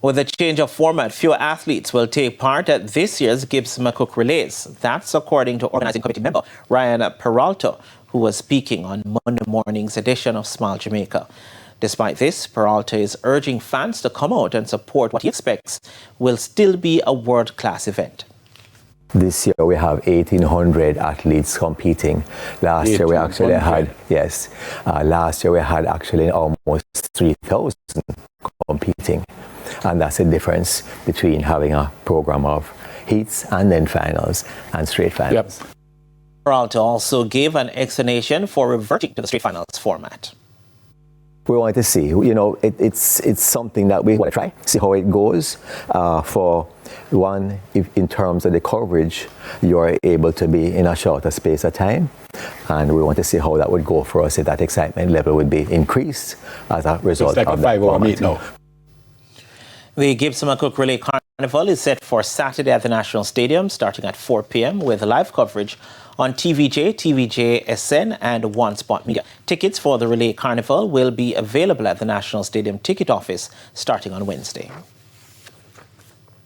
With a change of format, fewer athletes will take part at this year's Gibson McCook Relays. That's according to Organizing Committee member Ryan Peralta, who was speaking on Monday morning's edition of Smile Jamaica. Despite this, Peralta is urging fans to come out and support what he expects will still be a world-class event. This year we have 1,800 athletes competing. Last year we actually had, last year we had actually almost 3,000 competing. And that's the difference between having a program of heats and then finals and straight finals. Yep. Peralta also gave an explanation for reverting to the straight finals format. We want to see, it's something that we want to try, see how it goes. For one, if in terms of the coverage, you're able to be in a shorter space of time. And we want to see how that would go for us, if that excitement level would be increased as a result of that format. The Gibson McCook Relay Carnival is set for Saturday at the National Stadium starting at 4 p.m. with live coverage on TVJ, TVJ SN and One Spot Media. Tickets for the Relay Carnival will be available at the National Stadium ticket office starting on Wednesday.